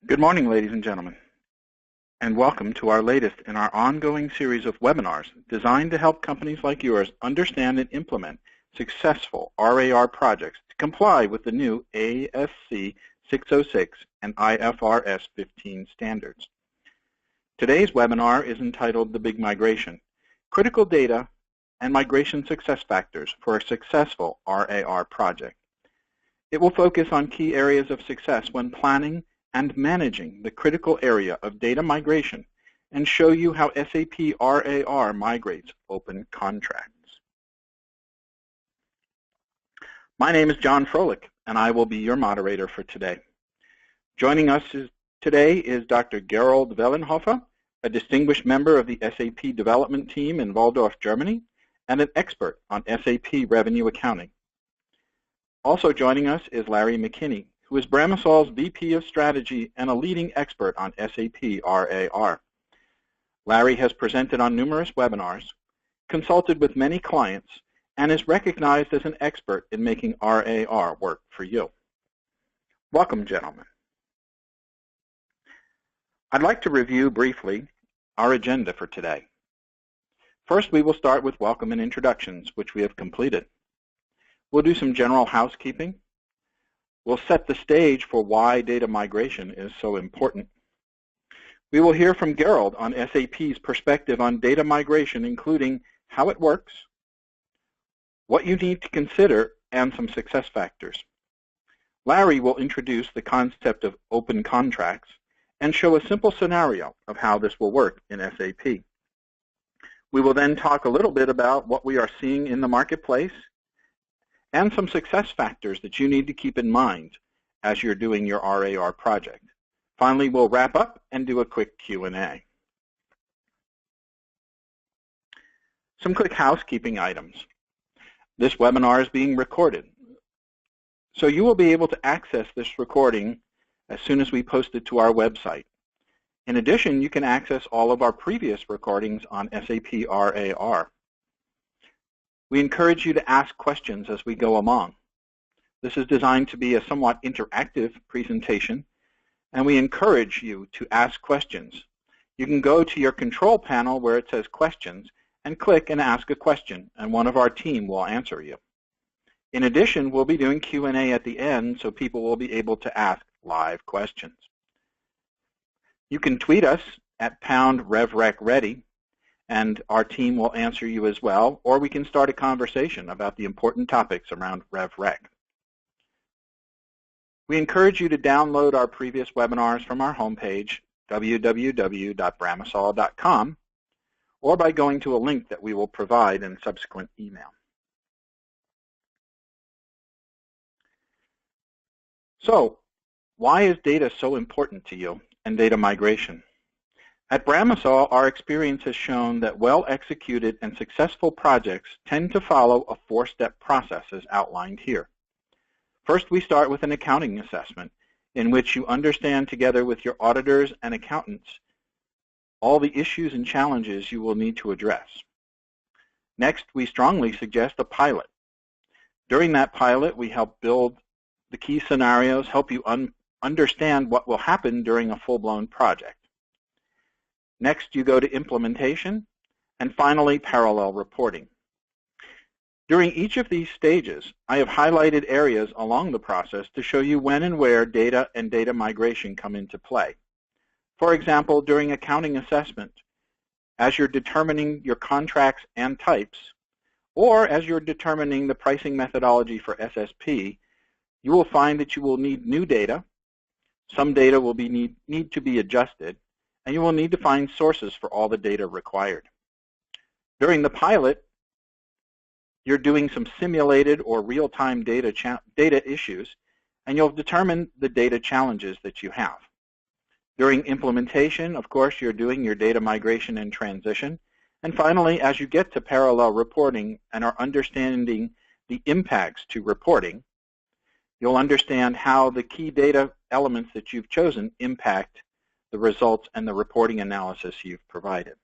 Good morning, ladies and gentlemen, and welcome to our latest in our ongoing series of webinars designed to help companies like yours understand and implement successful RAR projects to comply with the new ASC 606 and IFRS 15 standards. Today's webinar is entitled The Big Migration, Critical Data and Migration Success Factors for a Successful RAR Project. It will focus on key areas of success when planning and managing the critical area of data migration and show you how SAP RAR migrates open contracts. My name is John Froelich, and I will be your moderator for today. Joining us today is Dr. Gerold Wellenhofer, a distinguished member of the SAP development team in Waldorf, Germany, and an expert on SAP revenue accounting. Also joining us is Larry McKinney, who is Bramisol's VP of Strategy and a leading expert on SAP RAR. Larry has presented on numerous webinars, consulted with many clients, and is recognized as an expert in making RAR work for you. Welcome, gentlemen. I'd like to review briefly our agenda for today. First, we will start with welcome and introductions, which we have completed. We'll do some general housekeeping. We'll set the stage for why data migration is so important. We will hear from Gerold on SAP's perspective on data migration, including how it works, what you need to consider, and some success factors. Larry will introduce the concept of open contracts and show a simple scenario of how this will work in SAP. We will then talk a little bit about what we are seeing in the marketplace and some success factors that you need to keep in mind as you're doing your RAR project. Finally, we'll wrap up and do a quick Q&A. Some quick housekeeping items. This webinar is being recorded, so you will be able to access this recording as soon as we post it to our website. In addition, you can access all of our previous recordings on SAP RAR. We encourage you to ask questions as we go along. This is designed to be a somewhat interactive presentation, and we encourage you to ask questions. You can go to your control panel where it says questions and click and ask a question, and one of our team will answer you. In addition, we'll be doing Q&A at the end, so people will be able to ask live questions. You can tweet us at #RevRecReady, and our team will answer you as well, or we can start a conversation about the important topics around RevRec. We encourage you to download our previous webinars from our homepage, www.bramisol.com, or by going to a link that we will provide in subsequent email. So, why is data so important to you and data migration? At Bramisol, our experience has shown that well-executed and successful projects tend to follow a four-step process as outlined here. First, we start with an accounting assessment in which you understand together with your auditors and accountants all the issues and challenges you will need to address. Next, we strongly suggest a pilot. During that pilot, we help build the key scenarios, help you understand what will happen during a full-blown project. Next, you go to implementation, and finally, parallel reporting. During each of these stages, I have highlighted areas along the process to show you when and where data and data migration come into play. For example, during accounting assessment, as you're determining your contracts and types, or as you're determining the pricing methodology for SSP, you will find that you will need new data. Some data will need to be adjusted, and you will need to find sources for all the data required. During the pilot, you're doing some simulated or real-time data issues, and you'll determine the data challenges that you have. During implementation, of course, you're doing your data migration and transition. And finally, as you get to parallel reporting and are understanding the impacts to reporting, you'll understand how the key data elements that you've chosen impact the results and the reporting analysis you've provided.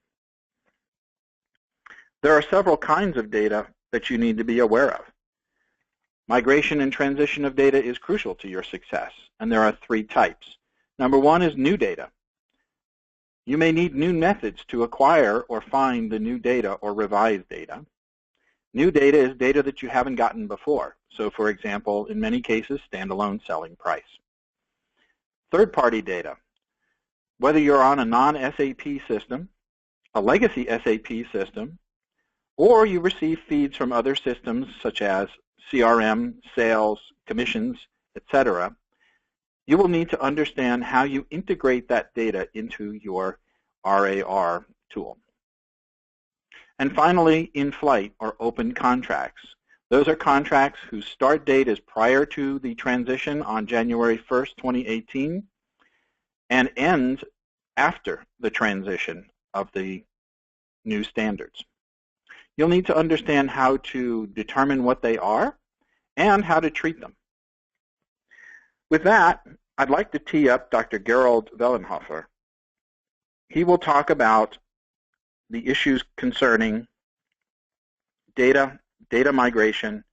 There are several kinds of data that you need to be aware of. Migration and transition of data is crucial to your success, and there are three types: Number one is new data. You may need new methods to acquire or find the new data or revised data. New data is data that you haven't gotten before. So for example, in many cases, standalone selling price. Third-party data. Whether you're on a non-SAP system, a legacy SAP system, or you receive feeds from other systems such as CRM, sales, commissions, etc., you will need to understand how you integrate that data into your RAR tool. And finally, in-flight or open contracts. Those are contracts whose start date is prior to the transition on January 1st, 2018, and ends after the transition of the new standards. You'll need to understand how to determine what they are and how to treat them. With that, I'd like to tee up Dr. Gerald Wellenhofer. He will talk about the issues concerning data, data migration,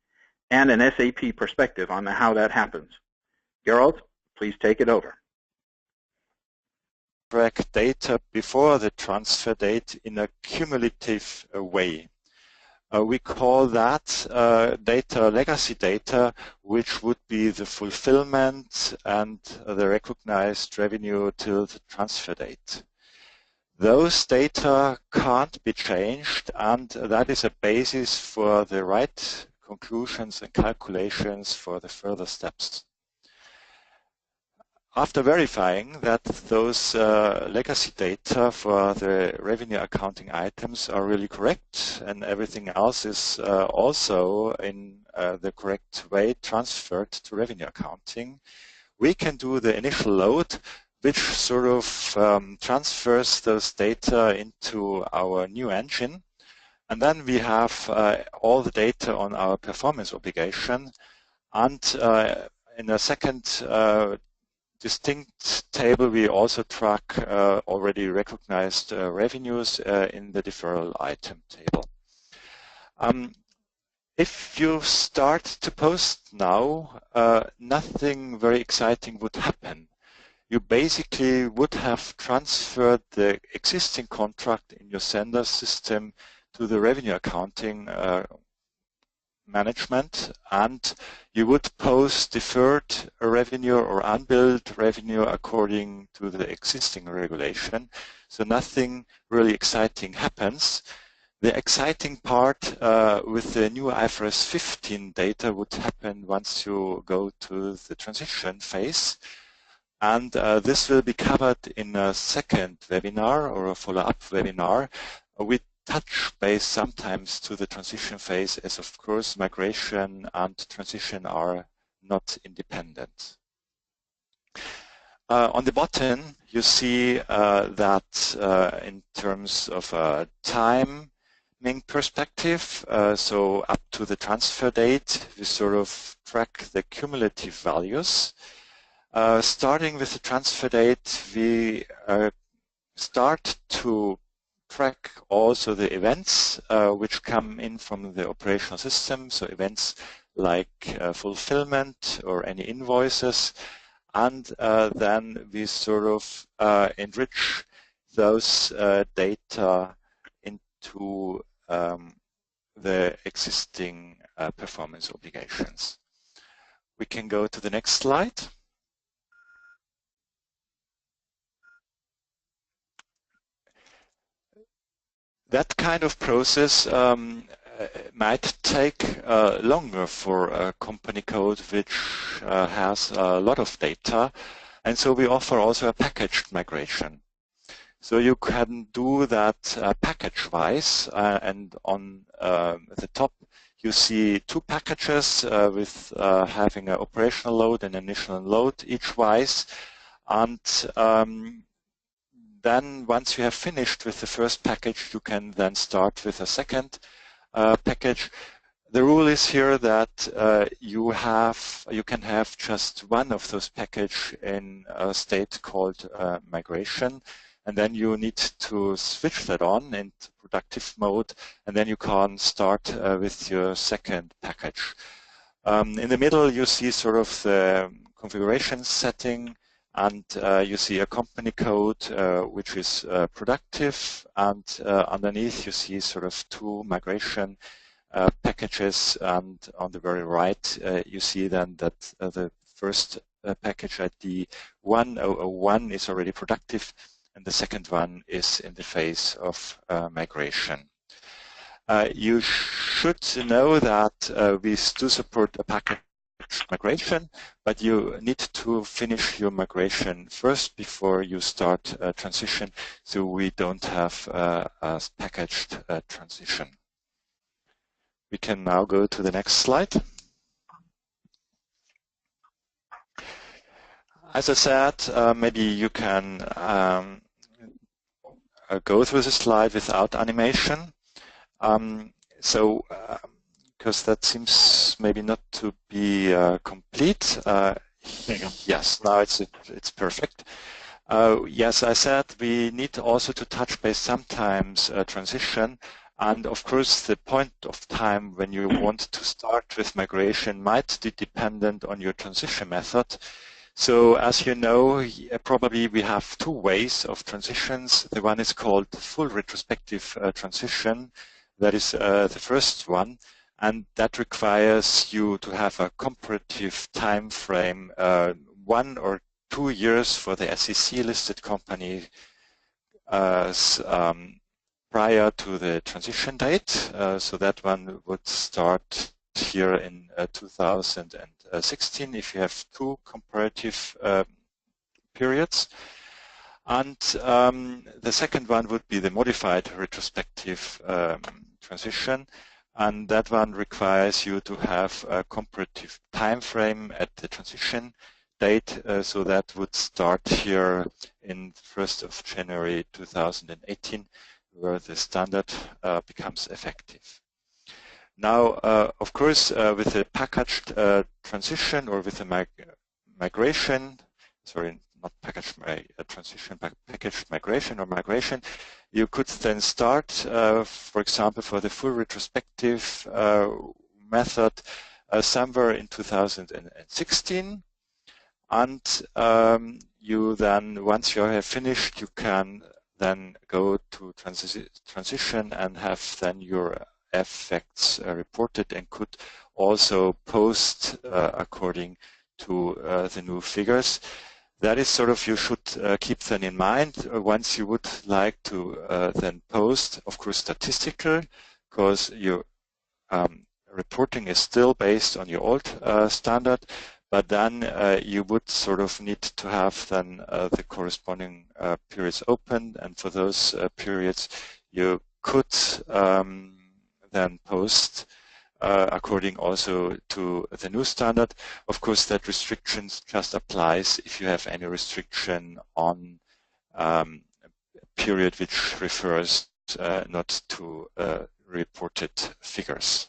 and an SAP perspective on how that happens. Gerald, please take it over. Track data before the transfer date in a cumulative way. We call that data legacy data, which would be the fulfillment and the recognized revenue till the transfer date. Those data can't be changed, and that is a basis for the right conclusions and calculations for the further steps. After verifying that those legacy data for the revenue accounting items are really correct and everything else is also in the correct way transferred to revenue accounting, we can do the initial load, which sort of transfers those data into our new engine. And then we have all the data on our performance obligation. And in a second distinct table, we also track already recognized revenues in the deferral item table. If you start to post now, nothing very exciting would happen. You basically would have transferred the existing contract in your sender system to the revenue accounting management, and you would post deferred revenue or unbilled revenue according to the existing regulation. So nothing really exciting happens. The exciting part with the new IFRS 15 data would happen once you go to the transition phase. And this will be covered in a second webinar or a follow-up webinar. We touch base sometimes to the transition phase, as of course migration and transition are not independent. On the bottom you see that in terms of a timing perspective, so up to the transfer date, we sort of track the cumulative values. Starting with the transfer date, we start to track also the events which come in from the operational system, so events like fulfillment or any invoices, and then we sort of enrich those data into the existing performance obligations. We can go to the next slide. That kind of process might take longer for a company code which has a lot of data, and so we offer also a packaged migration. So you can do that package-wise, and on the top you see two packages with having an operational load and initial load each-wise, and then once you have finished with the first package, you can then start with a second package. The rule is here that you can have just one of those packages in a state called migration, and then you need to switch that on into productive mode, and then you can start with your second package. In the middle you see sort of the configuration setting And you see a company code which is productive, and underneath you see sort of two migration packages, and on the very right you see then that the first package ID 1001 is already productive, and the second one is in the phase of migration. You should know that we do support a package migration, but you need to finish your migration first before you start a transition, so we don't have a packaged transition. We can now go to the next slide. As I said, maybe you can go through the slide without animation. Because that seems maybe not to be complete. Yes, now it's perfect. Yes, I said we need also to touch base sometimes transition, and of course the point of time when you want to start with migration might be dependent on your transition method. So as you know, probably we have two ways of transitions. The one is called full retrospective transition. That is the first one, and that requires you to have a comparative time frame, 1 or 2 years for the SEC listed company prior to the transition date. So that one would start here in 2016 if you have two comparative periods. And the second one would be the modified retrospective transition, and that one requires you to have a comparative time frame at the transition date, so that would start here in 1st of January 2018, where the standard becomes effective. Now, of course, with a packaged transition or with a migration, sorry, not packaged transition, but packaged migration or migration, you could then start, for example, for the full retrospective method somewhere in 2016. And you then, once you have finished, you can then go to transition and have then your effects reported, and could also post according to the new figures. That is sort of, you should keep them in mind once you would like to then post, of course, statistical, because your reporting is still based on your old standard, but then you would sort of need to have then the corresponding periods open, and for those periods you could then post according also to the new standard. Of course, that restrictions just applies if you have any restriction on a period which refers not to reported figures.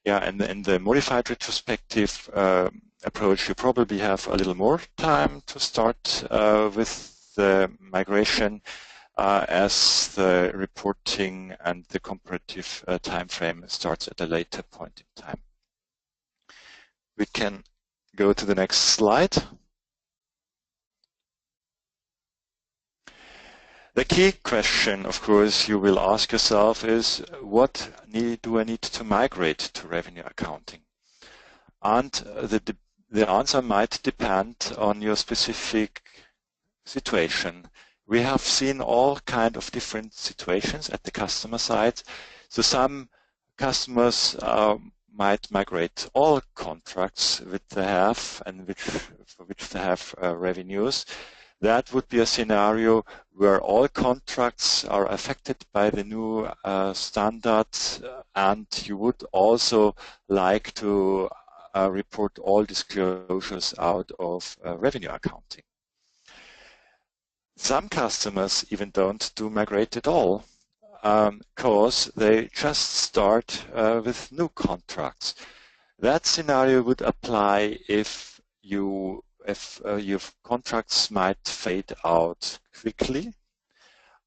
Yeah, and in the modified retrospective approach, you probably have a little more time to start with the migration, as the reporting and the comparative time frame starts at a later point in time. We can go to the next slide. The key question, of course, you will ask yourself is, what do I need to migrate to revenue accounting? And the answer might depend on your specific situation. We have seen all kinds of different situations at the customer side. So some customers might migrate all contracts which they have and for which they have revenues. That would be a scenario where all contracts are affected by the new standard, and you would also like to report all disclosures out of revenue accounting. Some customers even don't do migrate at all, because they just start with new contracts. That scenario would apply if your contracts might fade out quickly,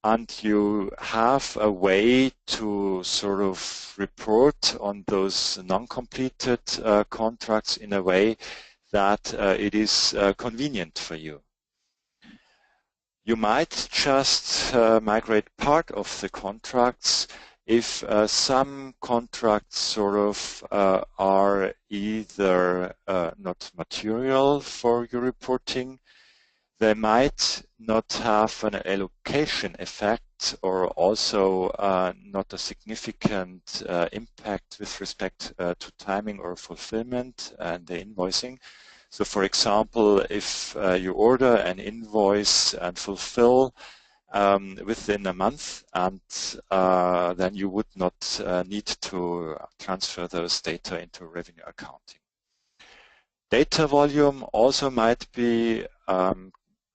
and you have a way to sort of report on those non-completed contracts in a way that it is convenient for you. You might just migrate part of the contracts if some contracts sort of are either not material for your reporting, they might not have an allocation effect, or also not a significant impact with respect to timing or fulfillment and the invoicing. So for example, if you order an invoice and fulfill within a month, and then you would not need to transfer those data into revenue accounting. Data volume also might be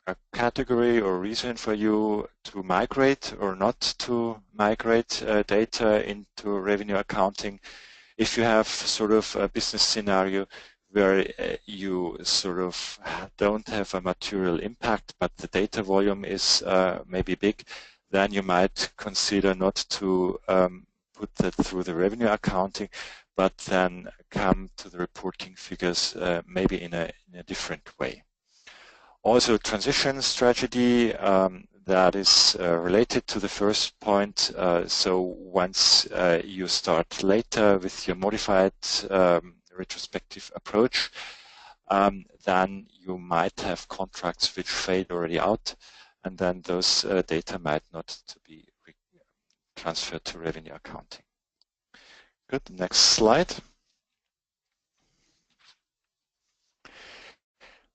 a category or reason for you to migrate or not to migrate data into revenue accounting. If you have sort of a business scenario where you sort of don't have a material impact, but the data volume is maybe big, then you might consider not to put that through the revenue accounting, but then come to the reporting figures maybe in a different way. Also, transition strategy that is related to the first point. So once you start later with your modified retrospective approach, then you might have contracts which fade already out, and then those data might not to be transferred to revenue accounting. Good, next slide.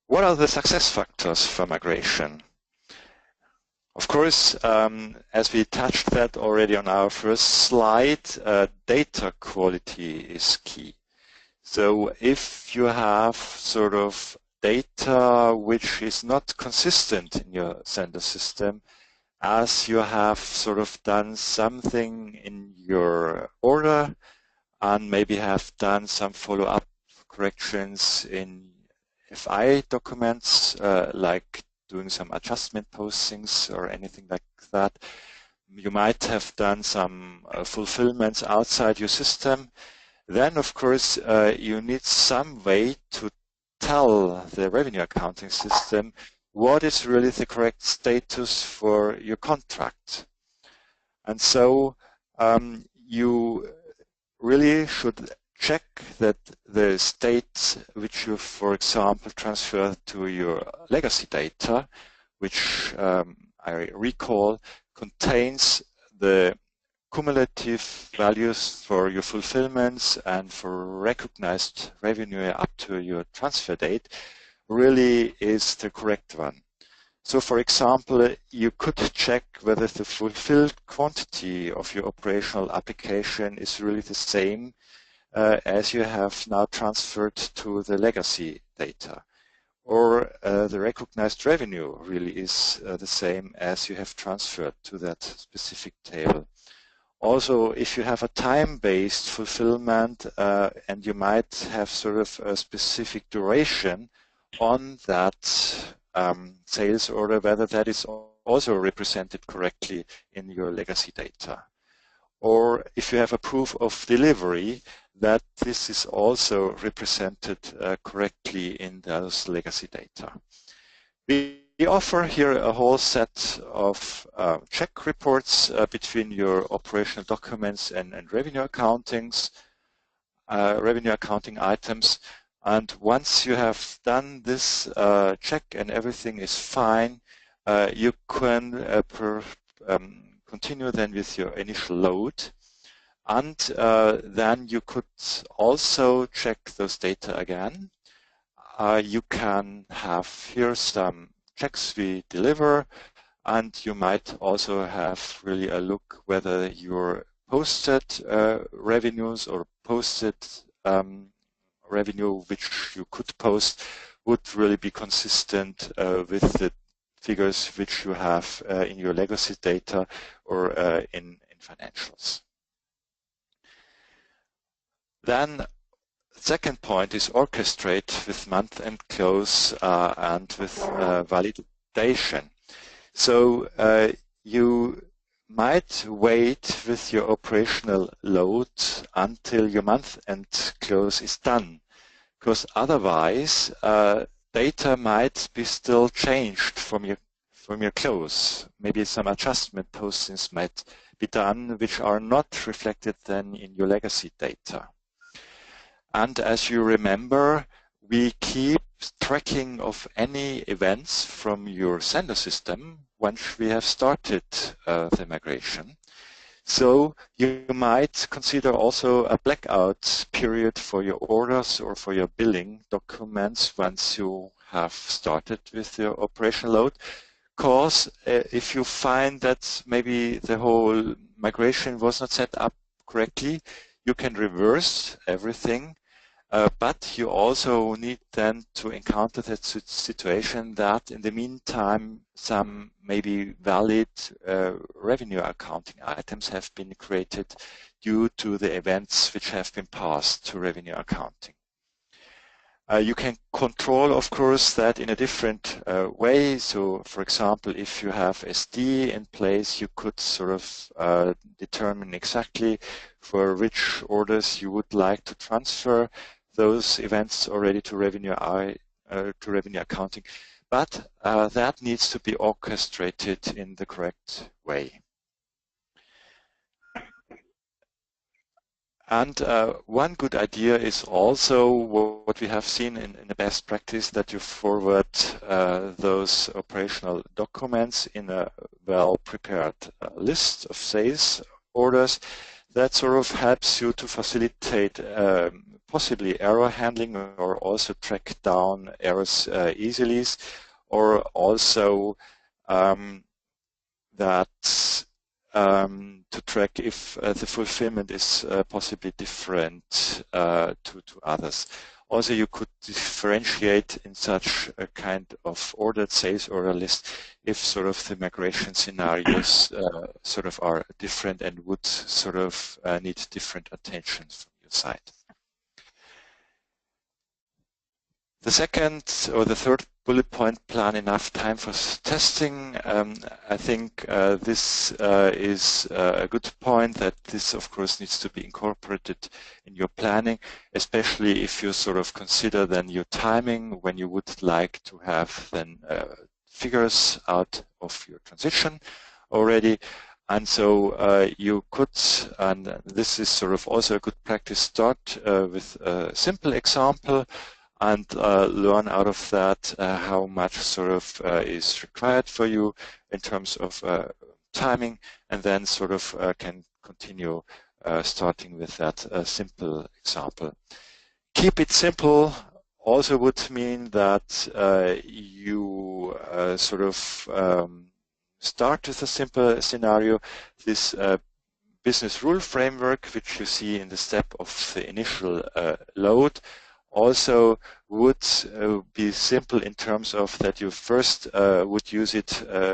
What are the success factors for migration? Of course, as we touched that already on our first slide, data quality is key. So if you have sort of data which is not consistent in your sender system, as you have sort of done something in your order and maybe have done some follow-up corrections in FI documents, like doing some adjustment postings or anything like that, you might have done some fulfillments outside your system. Then, of course, you need some way to tell the revenue accounting system what is really the correct status for your contract. And so you really should check that the state which you, for example, transfer to your legacy data, which I recall contains the cumulative values for your fulfillments and for recognized revenue up to your transfer date, really is the correct one. So for example, you could check whether the fulfilled quantity of your operational application is really the same as you have now transferred to the legacy data, or the recognized revenue really is the same as you have transferred to that specific table. Also, if you have a time-based fulfillment and you might have sort of a specific duration on that sales order, whether that is also represented correctly in your legacy data. Or if you have a proof of delivery, that this is also represented correctly in those legacy data. We offer here a whole set of check reports between your operational documents and revenue accounting items. And once you have done this check and everything is fine, you can continue then with your initial load. And then you could also check those data again. You can have here some checks we deliver, and you might also have really a look whether your posted revenues or posted revenue which you could post would really be consistent with the figures which you have in your legacy data or in financials. Then second point is orchestrate with month-end close and with validation. So you might wait with your operational load until your month-end close is done, because otherwise data might be still changed from from your clothes. Maybe some adjustment postings might be done which are not reflected then in your legacy data. And as you remember, we keep tracking of any events from your sender system once we have started the migration. So you might consider also a blackout period for your orders or for your billing documents once you have started with your operational load. Because if you find that maybe the whole migration was not set up correctly, you can reverse everything. But you also need then to encounter that situation that in the meantime some maybe valid revenue accounting items have been created due to the events which have been passed to revenue accounting. You can control, of course, that in a different way. So, for example, if you have SD in place, you could sort of determine exactly for which orders you would like to transfer those events already to revenue accounting, but that needs to be orchestrated in the correct way. And one good idea is also what we have seen in the best practice, that you forward those operational documents in a well-prepared list of sales orders. That sort of helps you to facilitate possibly error handling or also track down errors easily, or also to track if the fulfillment is possibly different to others. Also, you could differentiate in such a kind of ordered sales order list if sort of the migration scenarios sort of are different and would sort of need different attention from your side. The second or the third bullet point, plan enough time for testing. I think this is a good point, that this of course needs to be incorporated in your planning, especially if you sort of consider then your timing when you would like to have then figures out of your transition already. And so you could, and this is sort of also a good practice, start with a simple example and learn out of that how much sort of is required for you in terms of timing, and then sort of can continue starting with that simple example. Keep it simple also would mean that you sort of start with a simple scenario. This business rule framework, which you see in the step of the initial load, also would be simple in terms of that you first would use it,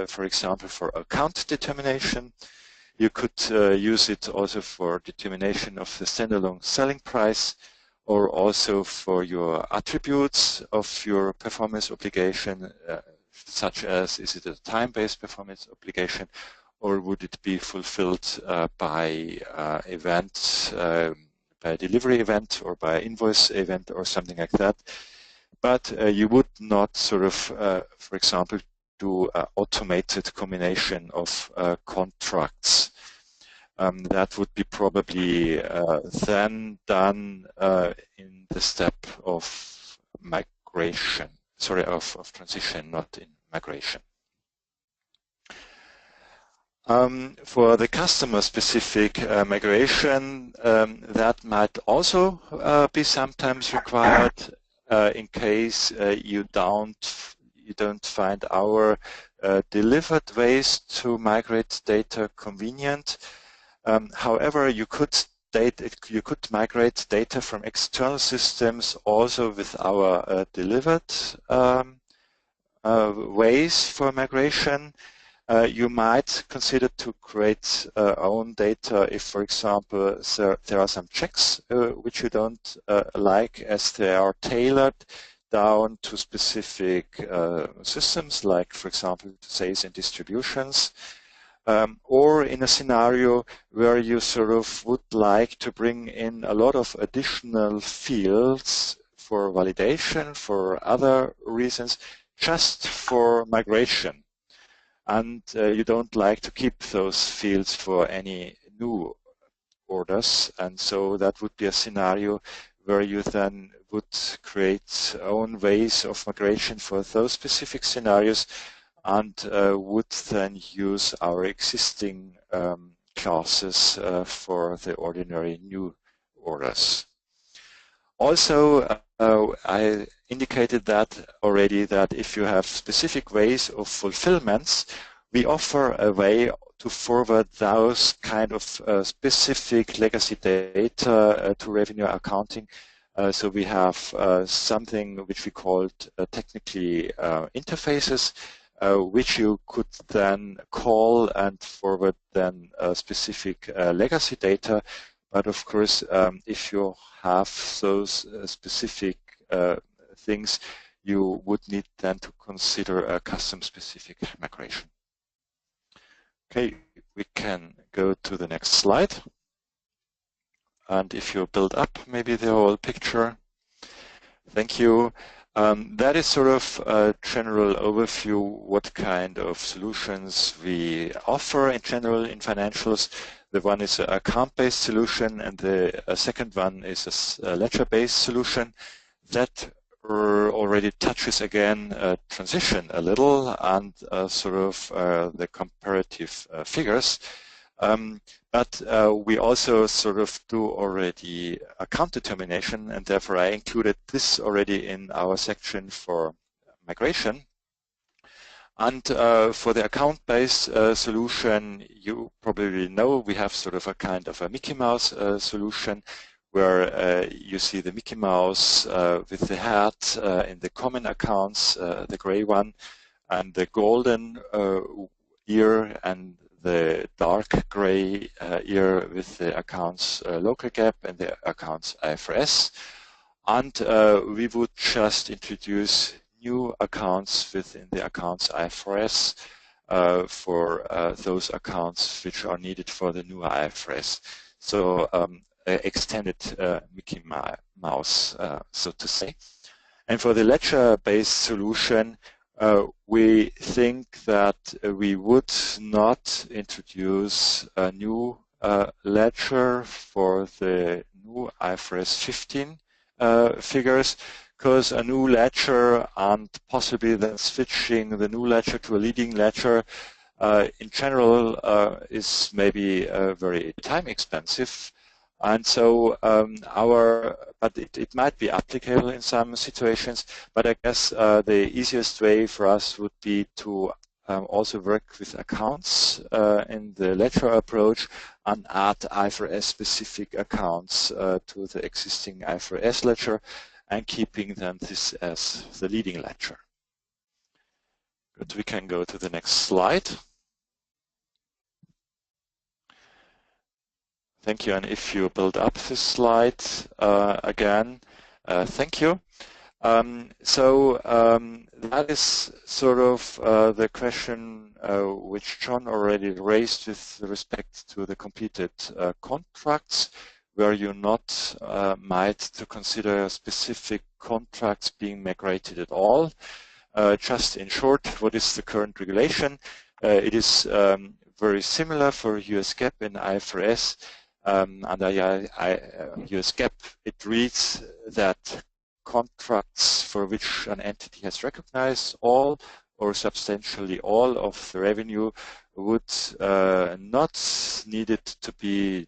for example, for account determination. You could use it also for determination of the standalone selling price, or also for your attributes of your performance obligation, such as, is it a time-based performance obligation, or would it be fulfilled by event, by a delivery event, or by an invoice event, or something like that. But you would not sort of, for example, do an automated combination of contracts. That would be probably then done in the step of migration, sorry, of transition, not in migration. For the customer-specific migration, that might also be sometimes required in case you don't find our delivered ways to migrate data convenient. However, you could migrate data from external systems also with our delivered ways for migration. You might consider to create own data if, for example, there are some checks which you don't like, as they are tailored down to specific systems, like, for example, sales and distributions, or in a scenario where you sort of would like to bring in a lot of additional fields for validation, for other reasons, just for migration. and you don't like to keep those fields for any new orders, and so that would be a scenario where you then would create own ways of migration for those specific scenarios and would then use our existing classes for the ordinary new orders. Also, I indicated that already, that if you have specific ways of fulfillments, we offer a way to forward those kind of specific legacy data to revenue accounting. So we have something which we called technically interfaces, which you could then call and forward then specific legacy data. But of course, if you have those specific things, you would need then to consider a custom-specific migration. Okay, we can go to the next slide. And if you build up maybe the whole picture. Thank you. That is sort of a general overview what kind of solutions we offer in general in financials. The one is an account-based solution, and the second one is a ledger-based solution. That already touches again transition a little and sort of the comparative figures. But we also sort of do already account determination, and therefore I included this already in our section for migration. And for the account-based solution, you probably know we have sort of a kind of a Mickey Mouse solution, where you see the Mickey Mouse with the hat in the common accounts, the gray one, and the golden ear, and the dark gray ear with the accounts local GAAP and the accounts IFRS. And we would just introduce new accounts within the accounts IFRS for those accounts which are needed for the new IFRS. So extended Mickey Mouse, so to say. And for the ledger-based solution, we think that we would not introduce a new ledger for the new IFRS 15 figures, because a new ledger and possibly then switching the new ledger to a leading ledger in general is maybe very time expensive. And so but it might be applicable in some situations, but I guess the easiest way for us would be to also work with accounts in the ledger approach and add IFRS-specific accounts to the existing IFRS ledger and keeping them this as the leading ledger. Good, we can go to the next slide. Thank you, and if you build up this slide again, thank you. That is sort of the question which John already raised with respect to the completed contracts, where you not might to consider specific contracts being migrated at all. Just in short, what is the current regulation? It is very similar for US GAAP and IFRS. Under US GAAP, it reads that contracts for which an entity has recognized all or substantially all of the revenue would not needed to be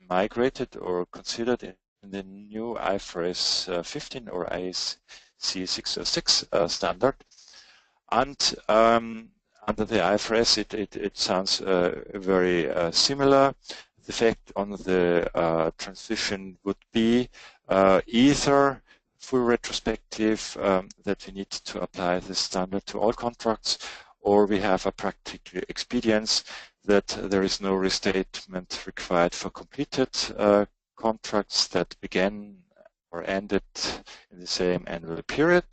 migrated or considered in the new IFRS 15 or IAC 606 standard. And under the IFRS, it sounds very similar. The effect on the transition would be either full retrospective, that we need to apply the standard to all contracts, or we have a practical expedience that there is no restatement required for completed contracts that began or ended in the same annual period,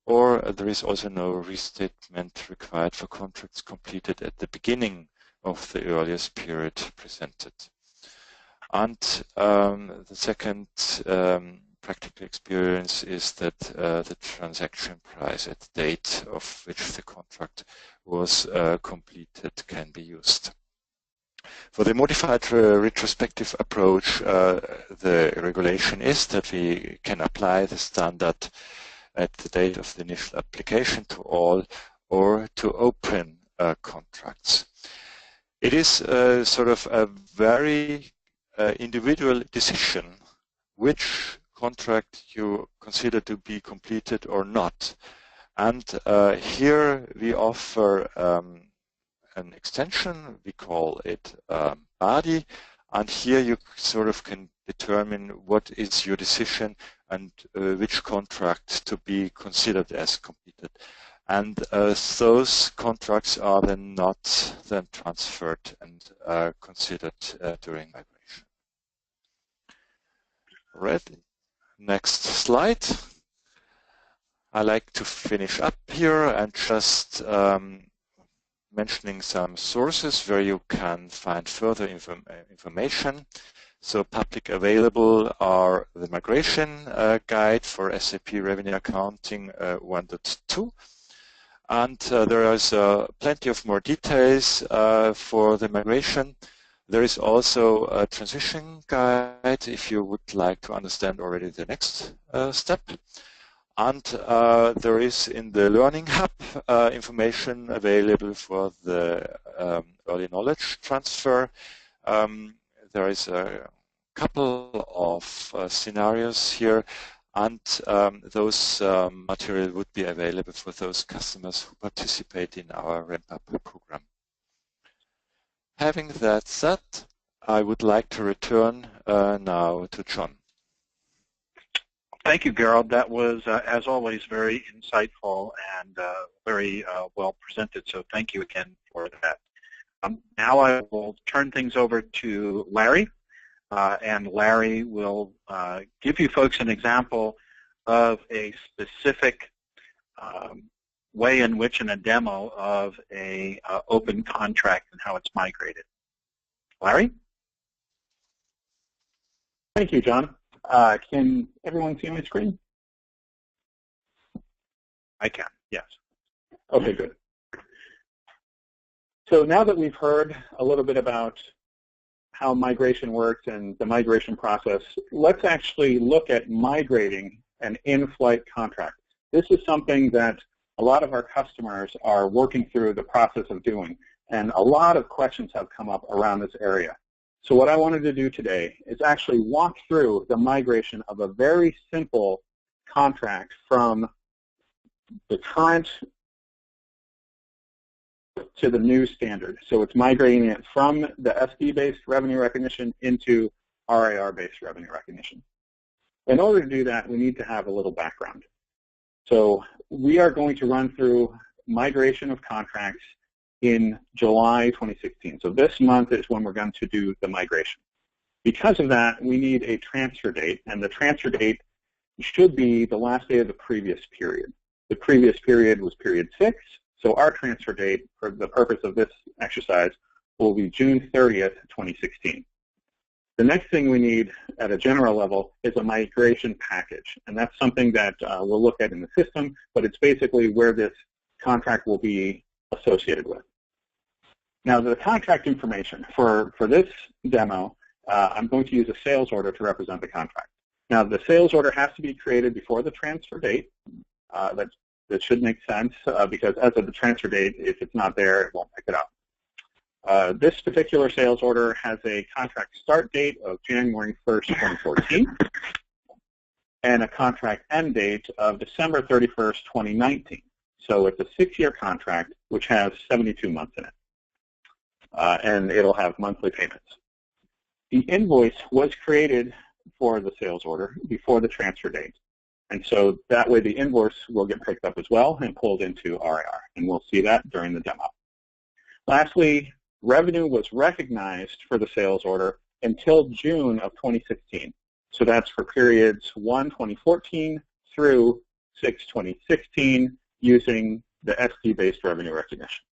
or there is also no restatement required for contracts completed at the beginning of the earliest period presented. And the second practical experience is that the transaction price at the date of which the contract was completed can be used. For the modified retrospective approach, the regulation is that we can apply the standard at the date of the initial application to all or to open contracts. It is sort of a very individual decision which contract you consider to be completed or not. And here we offer an extension, we call it BADI, and here you sort of can determine what is your decision and which contract to be considered as completed. And those contracts are then not then transferred and considered during migration. Right. Next slide. I like to finish up here and just mentioning some sources where you can find further information. So public available are the migration guide for SAP Revenue Accounting 1.2. And there is plenty of more details for the migration. There is also a transition guide if you would like to understand already the next step. And there is in the Learning Hub information available for the early knowledge transfer. There is a couple of scenarios here, and those material would be available for those customers who participate in our ramp-up program. Having that said, I would like to return now to John. Thank you, Gerald. That was, as always, very insightful and very well presented, so thank you again for that. Now I will turn things over to Larry, and Larry will give you folks an example of a specific way in which, in a demo of a open contract and how it's migrated. Larry? Thank you, John. Can everyone see my screen? I can, yes. Okay, good. So now that we've heard a little bit about how migration works and the migration process, let's actually look at migrating an in-flight contract. This is something that a lot of our customers are working through the process of doing, and a lot of questions have come up around this area. So what I wanted to do today is actually walk through the migration of a very simple contract from the current to the new standard. So it's migrating it from the SD-based revenue recognition into RAR-based revenue recognition. In order to do that, we need to have a little background. So we are going to run through migration of contracts in July 2016. So this month is when we're going to do the migration. Because of that, we need a transfer date, and the transfer date should be the last day of the previous period. The previous period was period 6, so our transfer date for the purpose of this exercise will be June 30th, 2016. The next thing we need at a general level is a migration package, and that's something that we'll look at in the system, but it's basically where this contract will be associated with. Now, the contract information for this demo, I'm going to use a sales order to represent the contract. Now, the sales order has to be created before the transfer date. That should make sense because as of the transfer date, if it's not there, it won't pick it up. This particular sales order has a contract start date of January 1st, 2014, and a contract end date of December 31st, 2019. So it's a 6-year contract, which has 72 months in it. And it'll have monthly payments. The invoice was created for the sales order before the transfer date. And so that way the invoice will get picked up as well and pulled into RAR. And we'll see that during the demo. Lastly, revenue was recognized for the sales order until June of 2016. So that's for periods 1/2014 through 6/2016 using the SD-based revenue recognition.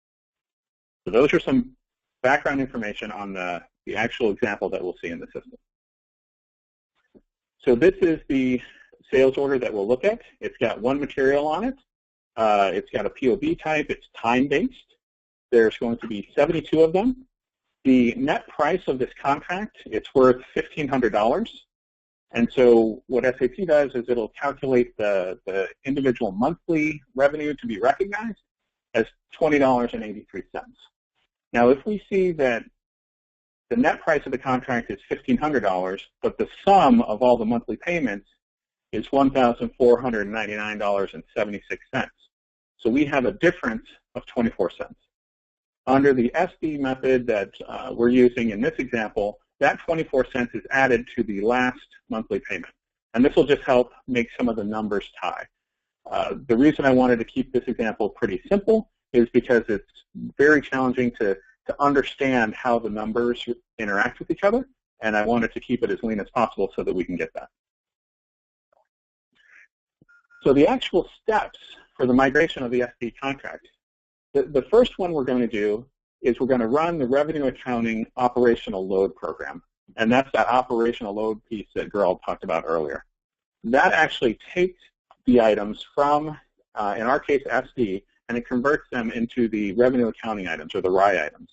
So those are some background information on the actual example that we'll see in the system. So this is the sales order that we'll look at. It's got one material on it. It's got a POB type. It's time-based. There's going to be 72 of them. The net price of this contract, it's worth $1,500. And so what SAP does is it'll calculate the individual monthly revenue to be recognized as $20.83. Now, if we see that the net price of the contract is $1,500, but the sum of all the monthly payments is $1,499.76. So we have a difference of 24 cents. Under the SD method that we're using in this example, that 24 cents is added to the last monthly payment. And this will just help make some of the numbers tie. The reason I wanted to keep this example pretty simple is because it's very challenging to understand how the numbers interact with each other, and I wanted to keep it as lean as possible so that we can get that. So the actual steps for the migration of the SD contract, the first one we're going to do is we're going to run the revenue accounting operational load program, and that's that operational load piece that Gerald talked about earlier. That actually takes the items from, in our case, SD, and it converts them into the revenue accounting items, or the RI items.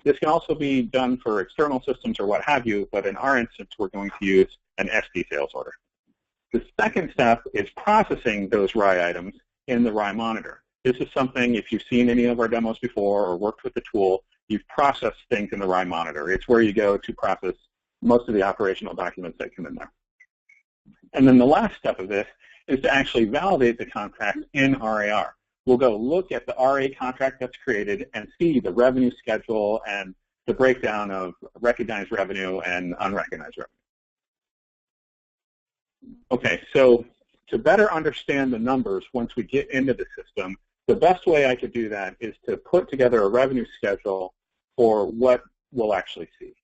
This can also be done for external systems or what have you, but in our instance, we're going to use an SD sales order. The second step is processing those RI items in the RI monitor. This is something, if you've seen any of our demos before or worked with the tool, you've processed things in the RI monitor. It's where you go to process most of the operational documents that come in there. And then the last step of this is to actually validate the contract in RAR. We'll go look at the RA contract that's created and see the revenue schedule and the breakdown of recognized revenue and unrecognized revenue. Okay, so to better understand the numbers once we get into the system, the best way I could do that is to put together a revenue schedule for what we'll actually see.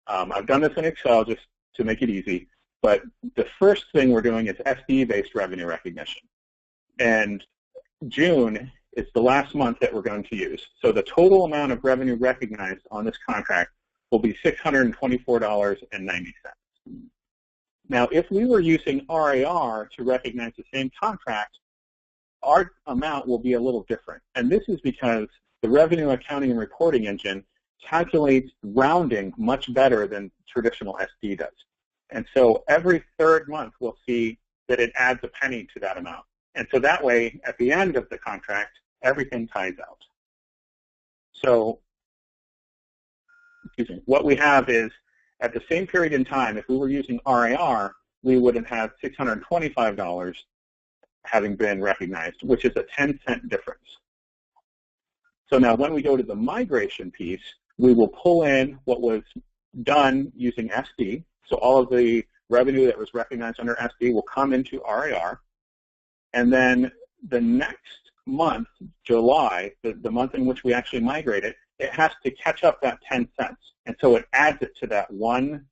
I've done this in Excel just to make it easy, but the first thing we're doing is SD-based revenue recognition. And June is the last month that we're going to use. So the total amount of revenue recognized on this contract will be $624.90. Now, if we were using RAR to recognize the same contract, our amount will be a little different. And this is because the revenue accounting and reporting engine calculates rounding much better than traditional SD does. And so every third month, we'll see that it adds a penny to that amount. And so that way, at the end of the contract, everything ties out. So, excuse me, what we have is, at the same period in time, if we were using RAR, we would have had $625 having been recognized, which is a 10-cent difference. So now when we go to the migration piece, we will pull in what was done using SD. So all of the revenue that was recognized under SD will come into RAR. And then the next month, July, the month in which we actually migrate it, it has to catch up that 10 cents. And so it adds it to that 1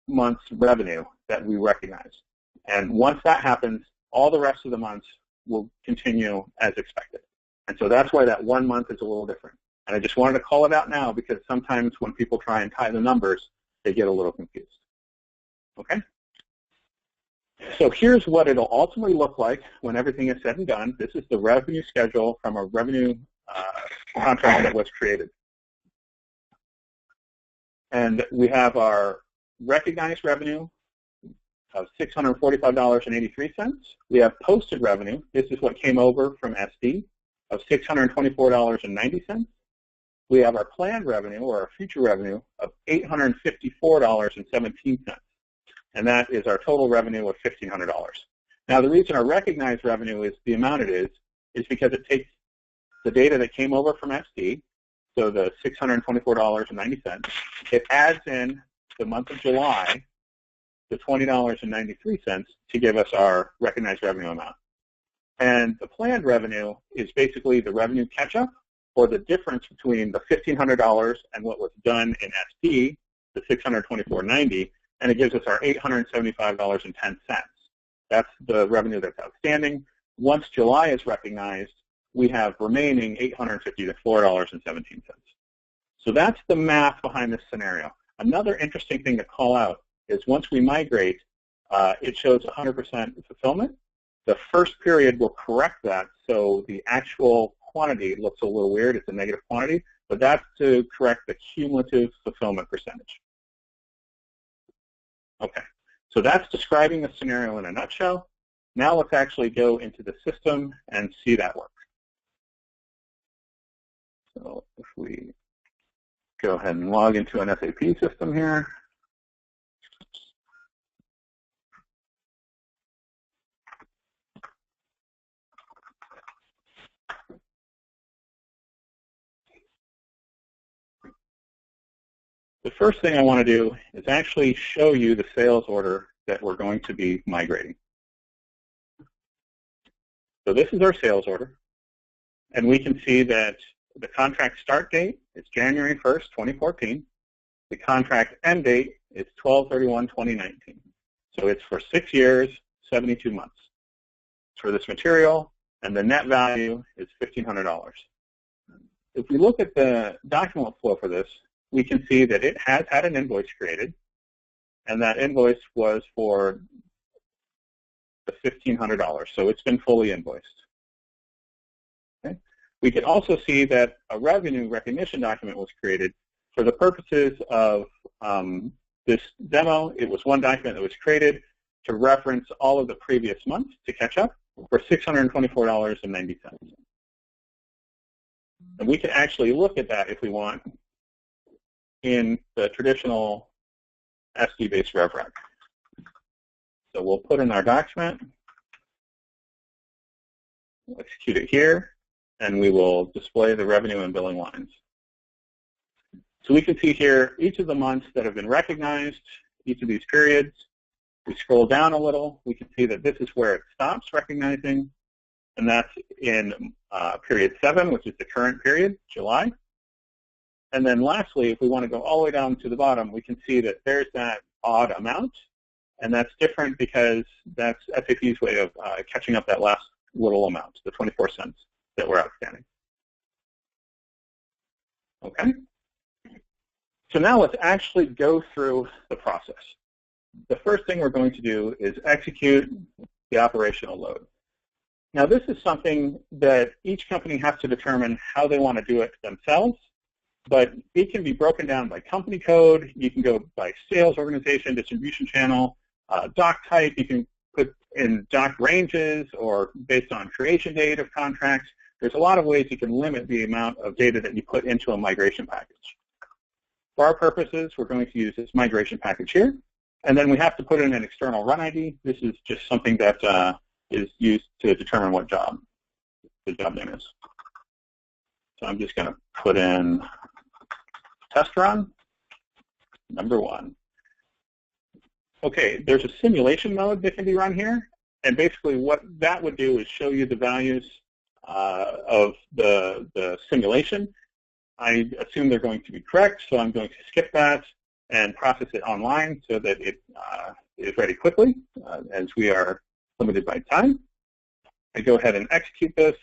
month's revenue that we recognize. And once that happens, all the rest of the months will continue as expected. And so that's why that 1 month is a little different. And I just wanted to call it out now because sometimes when people try and tie the numbers, they get a little confused. Okay? So here's what it'll ultimately look like when everything is said and done. This is the revenue schedule from a revenue contract that was created. And we have our recognized revenue of $645.83. We have posted revenue. This is what came over from SD of $624.90. We have our planned revenue, or our future revenue, of $854.17. And that is our total revenue of $1,500. Now, the reason our recognized revenue is the amount it is because it takes the data that came over from SD, so the $624.90, it adds in the month of July, the $20.93, to give us our recognized revenue amount. And the planned revenue is basically the revenue catch-up, or the difference between the $1,500 and what was done in SD, the $624.90, and it gives us our $875.10. That's the revenue that's outstanding. Once July is recognized, we have remaining $854.17. So that's the math behind this scenario. Another interesting thing to call out is once we migrate, it shows 100% fulfillment. The first period will correct that, so the actual quantity looks a little weird. It's a negative quantity, but that's to correct the cumulative fulfillment percentage. Okay, so that's describing the scenario in a nutshell. Now let's actually go into the system and see that work. So if we go ahead and log into an SAP system here. The first thing I want to do is actually show you the sales order that we're going to be migrating. So this is our sales order, and we can see that the contract start date is January 1st, 2014. The contract end date is 12/31/2019. So it's for 6 years, 72 months. It's for this material, and the net value is $1,500. If we look at the document flow for this, we can see that it has had an invoice created, and that invoice was for the $1,500, so it's been fully invoiced. Okay. We can also see that a revenue recognition document was created for the purposes of this demo. It was one document that was created to reference all of the previous months to catch up for $624.90. And we can actually look at that if we want in the traditional SD-based RevRec. So we'll put in our document, we'll execute it here, and we will display the revenue and billing lines. So we can see here each of the months that have been recognized, each of these periods. We scroll down a little, we can see that this is where it stops recognizing, and that's in period 7, which is the current period, July. And then lastly, if we want to go all the way down to the bottom, we can see that there's that odd amount, and that's different because that's SAP's way of catching up that last little amount, the 24 cents that were outstanding. Okay? So now let's actually go through the process. The first thing we're going to do is execute the operational load. Now this is something that each company has to determine how they want to do it themselves, but it can be broken down by company code. You can go by sales organization, distribution channel, doc type. You can put in doc ranges or based on creation date of contracts. There's a lot of ways you can limit the amount of data that you put into a migration package. For our purposes, we're going to use this migration package here. And then we have to put in an external run ID. This is just something that is used to determine what job the job name is. So I'm just going to put in test run, number 1. Okay, there's a simulation mode that can be run here. And basically what that would do is show you the values of the simulation. I assume they're going to be correct, so I'm going to skip that and process it online so that it is ready quickly, as we are limited by time. I go ahead and execute this.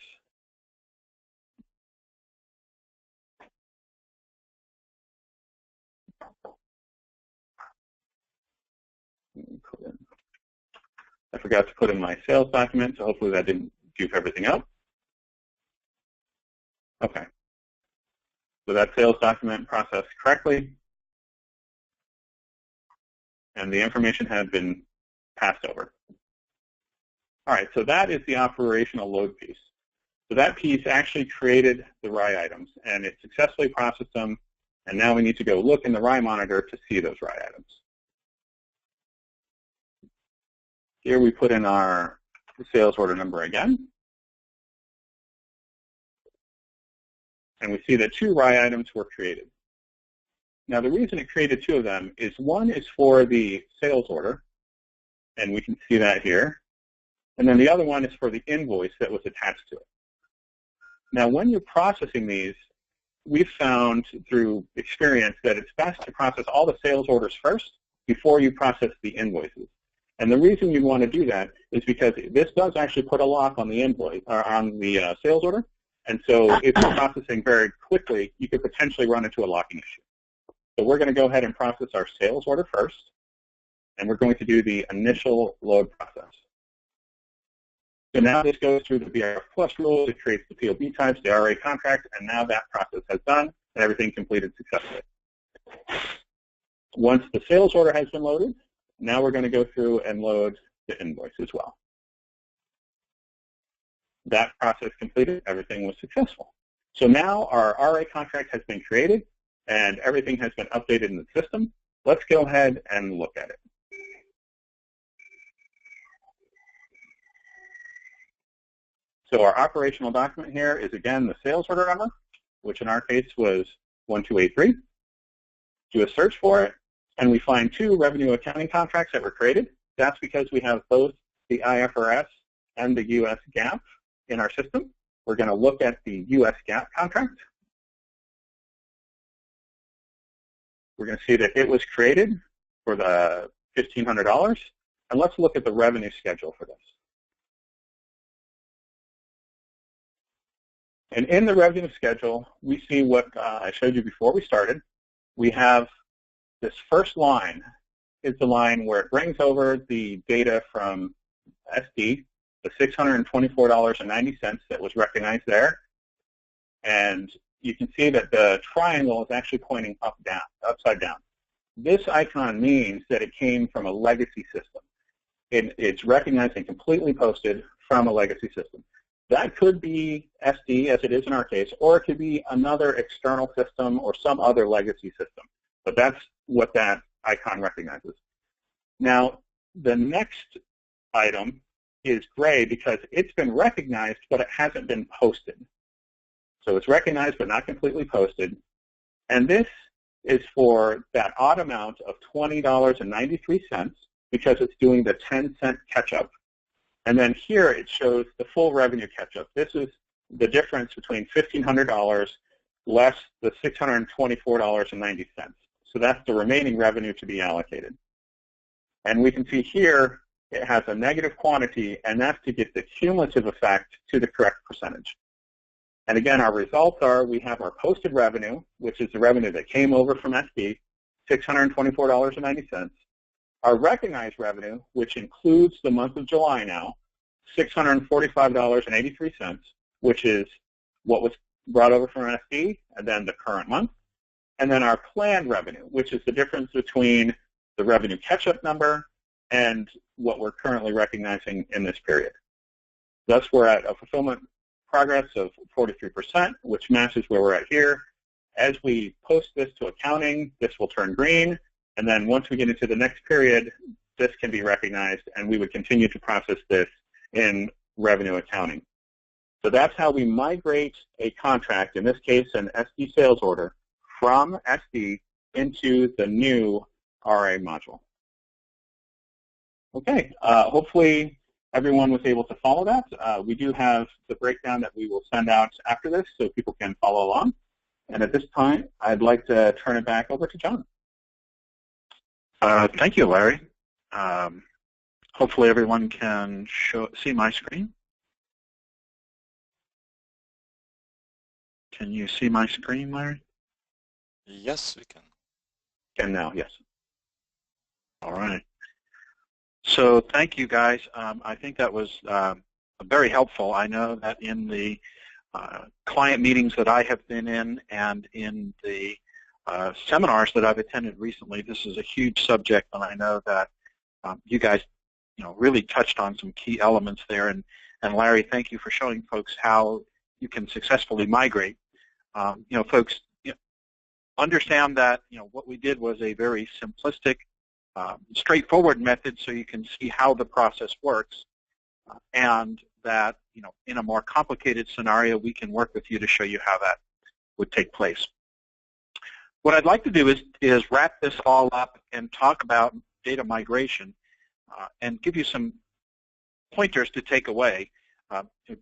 I forgot to put in my sales document, so hopefully that didn't goof everything up. Okay. So that sales document processed correctly, and the information had been passed over. All right, so that is the operational load piece. So that piece actually created the RAI items, and it successfully processed them, and now we need to go look in the RAI monitor to see those RAI items. Here we put in our sales order number again. And we see that 2 RAI items were created. Now the reason it created 2 of them is one is for the sales order, and we can see that here. And then the other one is for the invoice that was attached to it. Now when you're processing these, we've found through experience that it's best to process all the sales orders first before you process the invoices. And the reason you want to do that is because this does actually put a lock on the invoice or on the sales order. And so if you're processing very quickly, you could potentially run into a locking issue. So we're going to go ahead and process our sales order first. and we're going to do the initial load process. So now this goes through the BRF Plus rules, it creates the POB types, the RA contract, and now that process has done and everything completed successfully. Once the sales order has been loaded, now we're going to go through and load the invoice as well. That process completed, everything was successful. So now our RA contract has been created and everything has been updated in the system. Let's go ahead and look at it. So our operational document here is, again, the sales order number, which in our case was 1283. Do a search for it, and we find 2 revenue accounting contracts that were created. That's because we have both the IFRS and the U.S. GAAP in our system. We're going to look at the U.S. GAAP contract. We're going to see that it was created for the $1,500, and let's look at the revenue schedule for this. And in the revenue schedule, we see what I showed you before we started. We have this first line is the line where it brings over the data from SD, the $624.90 that was recognized there. And you can see that the triangle is actually pointing upside down. This icon means that it came from a legacy system. It's recognized and completely posted from a legacy system. That could be SD, as it is in our case, or it could be another external system or some other legacy system. But that's what that icon recognizes. Now, the next item is gray because it's been recognized, but it hasn't been posted. So it's recognized but not completely posted. And this is for that odd amount of $20.93 because it's doing the 10-cent catch-up. And then here it shows the full revenue catch-up. This is the difference between $1,500 less the $624.90. So that's the remaining revenue to be allocated. And we can see here it has a negative quantity, and that's to get the cumulative effect to the correct percentage. And again, our results are we have our posted revenue, which is the revenue that came over from SD, $624.90. Our recognized revenue, which includes the month of July now, $645.83, which is what was brought over from SD, and then the current month. And then our planned revenue, which is the difference between the revenue catch-up number and what we're currently recognizing in this period. Thus, we're at a fulfillment progress of 43%, which matches where we're at here. As we post this to accounting, this will turn green. And then once we get into the next period, this can be recognized, and we would continue to process this in revenue accounting. So that's how we migrate a contract, in this case an SD sales order, from SD into the new RA module. Okay, hopefully everyone was able to follow that. We do have the breakdown that we will send out after this so people can follow along. And at this time, I'd like to turn it back over to John. Thank you, Larry. Hopefully everyone can see my screen. Can you see my screen, Larry? Yes, we can. Can now, yes. All right. So thank you, guys. I think that was very helpful. I know that in the client meetings that I have been in and in the seminars that I've attended recently, this is a huge subject, and I know that you guys really touched on some key elements there. And Larry, thank you for showing folks how you can successfully migrate. Folks understand that what we did was a very simplistic, straightforward method so you can see how the process works, and that in a more complicated scenario we can work with you to show you how that would take place. What I'd like to do is wrap this all up and talk about data migration and give you some pointers to take away.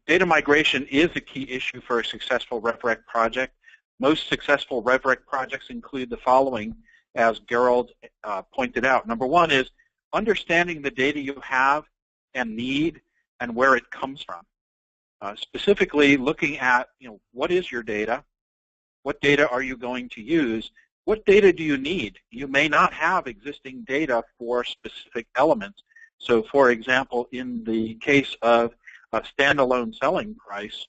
Data migration is a key issue for a successful RevRec project. Most successful RevRec projects include the following, as Gerald pointed out. Number one is understanding the data you have and need and where it comes from. Specifically looking at what is your data, what data are you going to use, What data do you need? You may not have existing data for specific elements. So for example, in the case of a standalone selling price,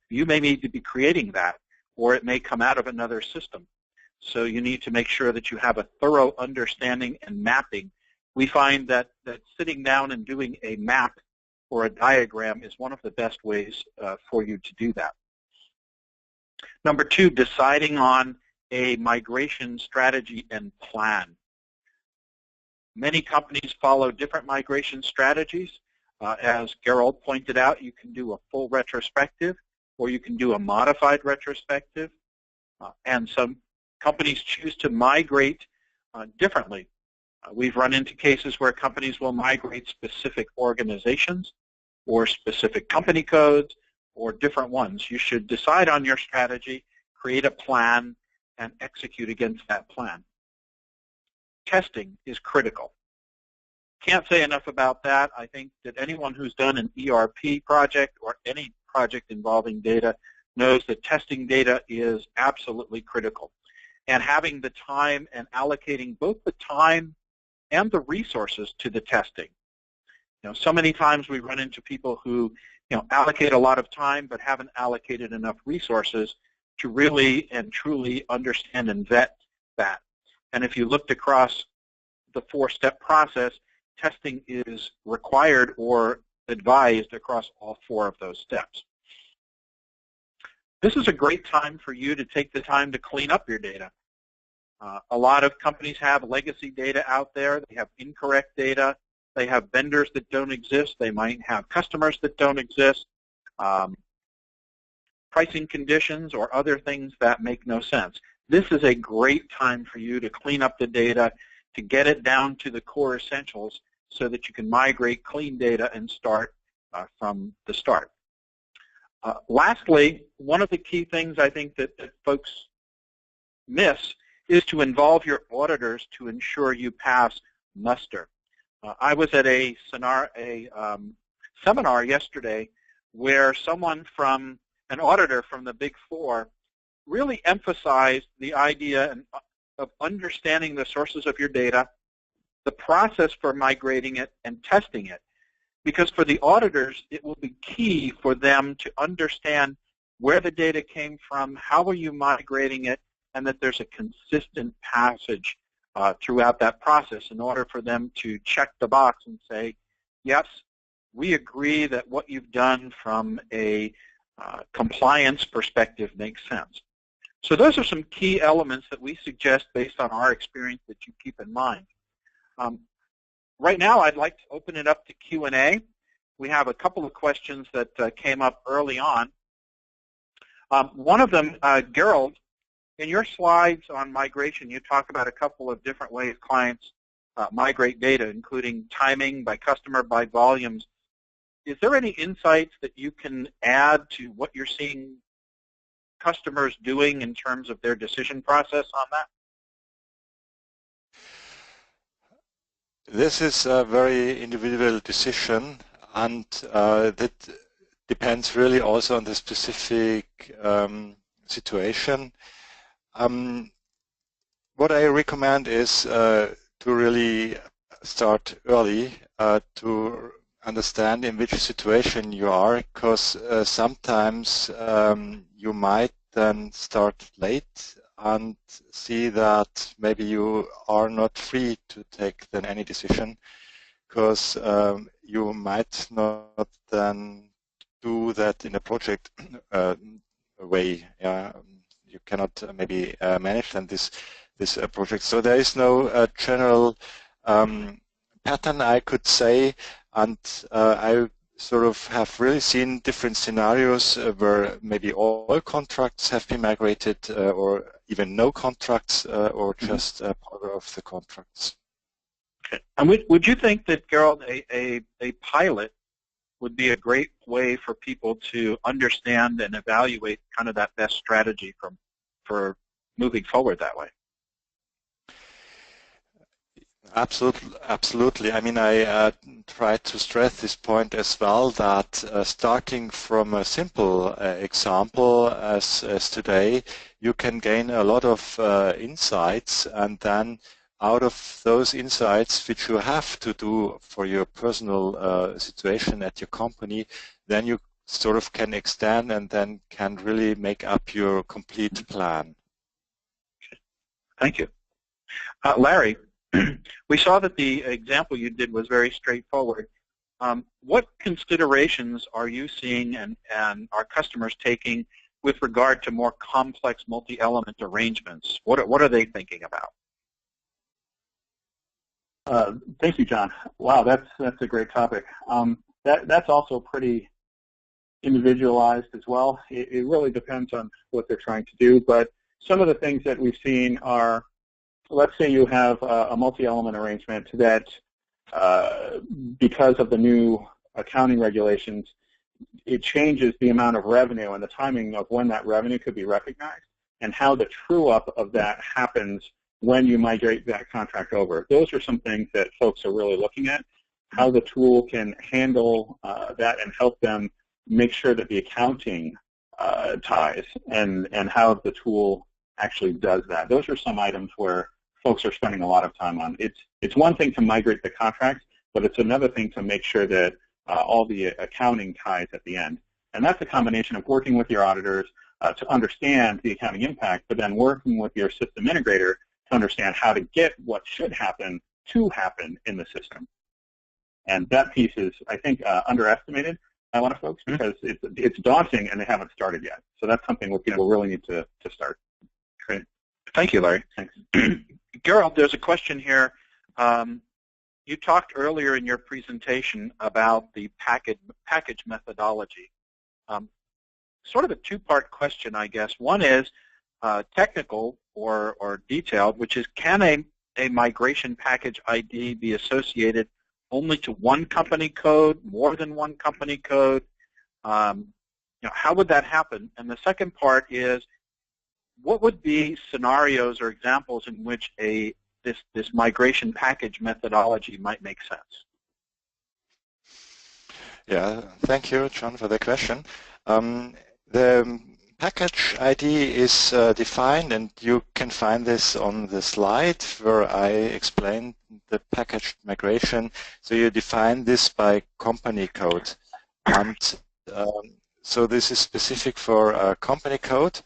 you may need to be creating that, or it may come out of another system. So you need to make sure that you have a thorough understanding and mapping. We find that sitting down and doing a map or a diagram is one of the best ways for you to do that. Number two, deciding on a migration strategy and plan. Many companies follow different migration strategies. As Gerald pointed out, you can do a full retrospective or you can do a modified retrospective. And some companies choose to migrate differently. We've run into cases where companies will migrate specific organizations or specific company codes or different ones. You should decide on your strategy, create a plan, and execute against that plan. Testing is critical. Can't say enough about that. I think that anyone who's done an ERP project or any project involving data knows that testing data is absolutely critical. And having the time and allocating both the time and the resources to the testing. So many times we run into people who allocate a lot of time but haven't allocated enough resources to really and truly understand and vet that. And if you looked across the four-step process, testing is required or advised across all four of those steps. This is a great time for you to take the time to clean up your data. A lot of companies have legacy data out there. They have incorrect data. They have vendors that don't exist. They might have customers that don't exist. Pricing conditions or other things that make no sense. This is a great time for you to clean up the data, to get it down to the core essentials so that you can migrate clean data and start from the start. Lastly, one of the key things I think that folks miss is to involve your auditors to ensure you pass muster. I was at a seminar yesterday where an auditor from the Big Four really emphasized the idea of understanding the sources of your data, the process for migrating it, and testing it. Because for the auditors, it will be key for them to understand where the data came from, how are you migrating it, and that there's a consistent passage throughout that process in order for them to check the box and say, yes, we agree that what you've done from a compliance perspective makes sense. So those are some key elements that we suggest based on our experience that you keep in mind. Right now, I'd like to open it up to Q&A. We have a couple of questions that came up early on. One of them, Gerald, in your slides on migration, you talk about a couple of different ways clients migrate data, including timing, by customer, by volumes. Is there any insights that you can add to what you're seeing customers doing in terms of their decision process on that? This is a very individual decision, and that depends really also on the specific situation. What I recommend is to really start early to understand in which situation you are, because sometimes you might then start late and see that maybe you are not free to take then any decision, because you might not then do that in a project way. You cannot maybe manage then this project. So there is no general pattern, I could say, and I sort of have really seen different scenarios where maybe all contracts have been migrated or even no contracts or just part of the contracts. Okay. And would you think that, Gerald, a pilot would be a great way for people to understand and evaluate kind of that best strategy for moving forward that way? Absolutely. I mean, I try to stress this point as well, that starting from a simple example as today, you can gain a lot of insights, and then out of those insights which you have to do for your personal situation at your company, then you sort of can extend and then can really make up your complete plan. Thank you. Larry, we saw that the example you did was very straightforward. What considerations are you seeing and our customers taking with regard to more complex multi-element arrangements? What are they thinking about? Thank you, John. Wow, that's a great topic. That's also pretty individualized as well. It really depends on what they're trying to do, but some of the things that we've seen are, let's say you have a multi-element arrangement that because of the new accounting regulations, it changes the amount of revenue and the timing of when that revenue could be recognized and how the true-up of that happens when you migrate that contract over. Those are some things that folks are really looking at, how the tool can handle that and help them make sure that the accounting ties and how the tool actually does that. Those are some items where folks are spending a lot of time on. It's one thing to migrate the contracts, but it's another thing to make sure that all the accounting ties at the end. And that's a combination of working with your auditors to understand the accounting impact, but then working with your system integrator to understand how to get what should happen to happen in the system. And that piece is, I think, underestimated by a lot of folks because it's daunting and they haven't started yet. So that's something we'll really need to start. Great. Thank you, Larry. Thanks. Gerald, there's a question here. You talked earlier in your presentation about the package methodology. Sort of a two-part question, I guess. One is technical or detailed, which is, can a migration package ID be associated only to one company code, more than one company code? How would that happen? And the second part is, what would be scenarios or examples in which this migration package methodology might make sense? Yeah, thank you, John, for the question. The package ID is defined, and you can find this on the slide where I explained the package migration. So you define this by company code. And so this is specific for company code.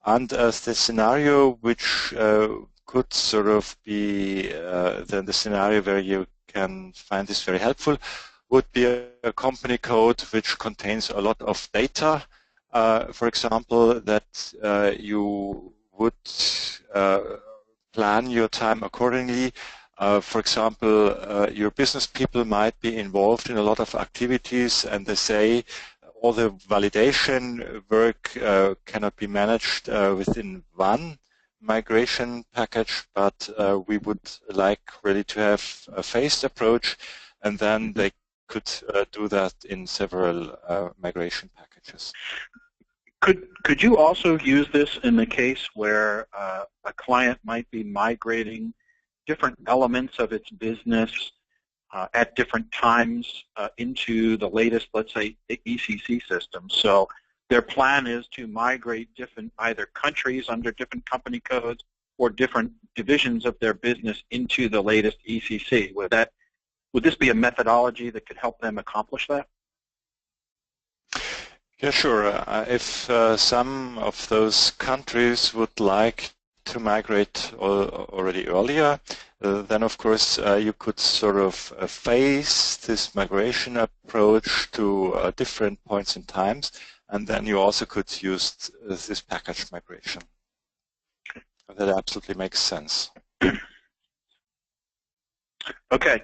And the scenario which could sort of be the scenario where you can find this very helpful would be a company code which contains a lot of data. For example, that you would plan your time accordingly. For example, your business people might be involved in a lot of activities, and they say all the validation work cannot be managed within one migration package, but we would like really to have a phased approach, and then they could do that in several migration packages. Could you also use this in the case where a client might be migrating different elements of its business at different times into the latest, let's say, ECC system? So their plan is to migrate different either countries under different company codes or different divisions of their business into the latest ECC. Would this be a methodology that could help them accomplish that? Yeah, sure. If some of those countries would like to migrate already earlier, then of course you could sort of phase this migration approach to different points in times, and then you also could use this package migration. That absolutely makes sense. Okay.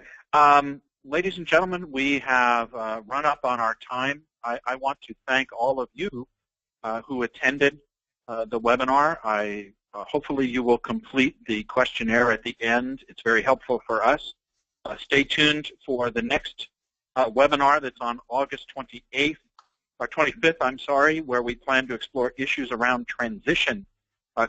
Ladies and gentlemen, we have run up on our time. I want to thank all of you who attended the webinar. Hopefully you will complete the questionnaire at the end. It's very helpful for us. Stay tuned for the next webinar that's on August 28th, or 25th, I'm sorry, where we plan to explore issues around transition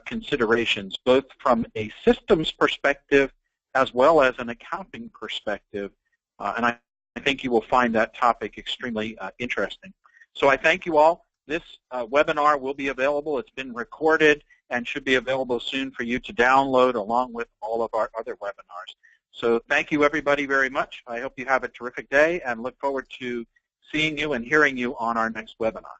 considerations, both from a systems perspective as well as an accounting perspective. And I think you will find that topic extremely interesting. So I thank you all. This webinar will be available. It's been recorded, and should be available soon for you to download along with all of our other webinars. So thank you everybody very much. I hope you have a terrific day and look forward to seeing you and hearing you on our next webinar.